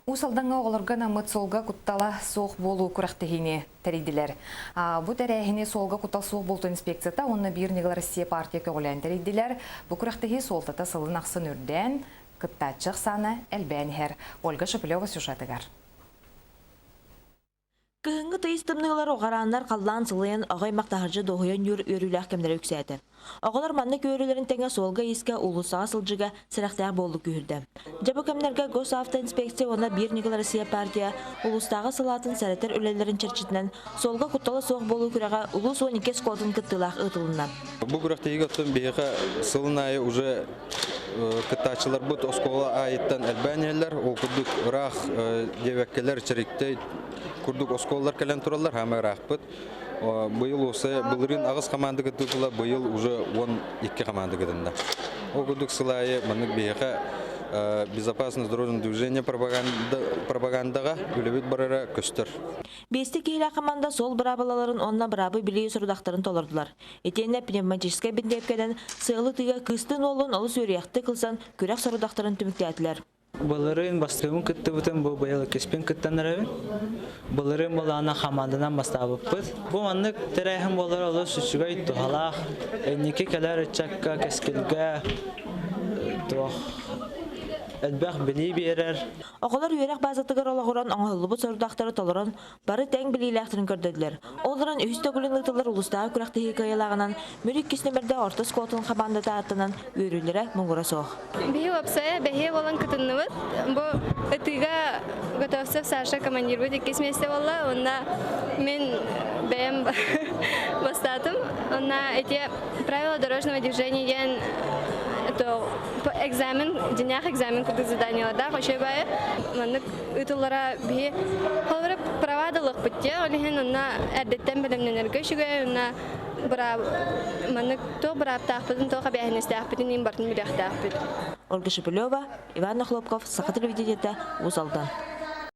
Усалданга оғылырға намыт солға құттала соқ болу күрақтығыне тәрейділер. Бұ тәрәйіне солға құттал соқ болу инспекцията, онына бір негіл Россия партия көғілен тәрейділер. Бұ күрақтығы солтата сылын ақсын үрден, күттатшық саны әлбән әр. Ольга Шапилева сюжетігар. Кыһыңгы тыйыстымныгылар оғараннар қаллан сылыйын оғай мақтағыржы доғыйын юр өріләқ кемдері үксәді. Оғалар манны көрілерін тәңе солға еске улысаға сылжыға сырақтағы болу күйірді. Жабы кемдерге Госавтоинспекция оны бір негіл Россия партия улыстағы сылатын сәреттер өлелерін черчетінен солға құтталы соқ болу күріға улус 12 сколтын күттілақ ұтылынан. Бұл күріқтегі өттің бейіға сылын айы уже кыттачылар бұд оскола айыттан әлбәнелер, ол күрдік ұрақ девеккелер черекте күрдік осколалар кәлен тұралар, хамай рақпыд. Бұйыл осы бұлырын ағыз команды күттікіла, бұйыл уже 12 команды күтінді. Ол күрдік сылайы мұнық бейіға безопасность дорожного движения пропагандаға үлебет барара көстір. Бесті кейлі команда сол бұрабылаларын онна бұрабы білей сұрудақтарын толырдылар. Етенне пневматическа біндепкеден сығылы тыға күстін олын олы сөрияқты қылсан көрек сұрудақтарын түміктәділер. Бұлырын бастығын күтті бұтын бұл байылы кеспен күттен әрәбін. Бұлырын болағына қамандынан бастабып бұд. Бұл анық тәрәйхін болыр олы сүшіға үтті қалақ. Әнеке кәлер үтчакка кәскілге әлбәқ білей берер. Оғылар үйерек базықтығыр олағыран оңғылыбы сұрудақтары толырын бары тәң білейләқтірін көрдеділер. Оларын үйісті күлін ұтылар ұлыстағы күрәқті хикайылағынан мүрік кеснемерді орта скотын қабанды тааттынан үйрілері мұңғыра соқ. Бейі опсая бәхе болан күтіннівіт. Бұл ұтыға готовцев Саша командир бұд екес месте болла. Онда мен бәйім бастатым. Онда әте правила дорожного движения экзамен, денях экзамен күрдік заданияларда қошай байы. Мәнік ұтылара бейі қалғырып правадылық бітте. Олеген онна әрдеттен білімненерге шүгей, онна мәнік то бұрап тақпыдын, то қабияхінесті ақпыдын, ең бартын білек тақпыд. Ольга Шапилева, Иван Хлопков, Сақы телевидениеті, Узалдан.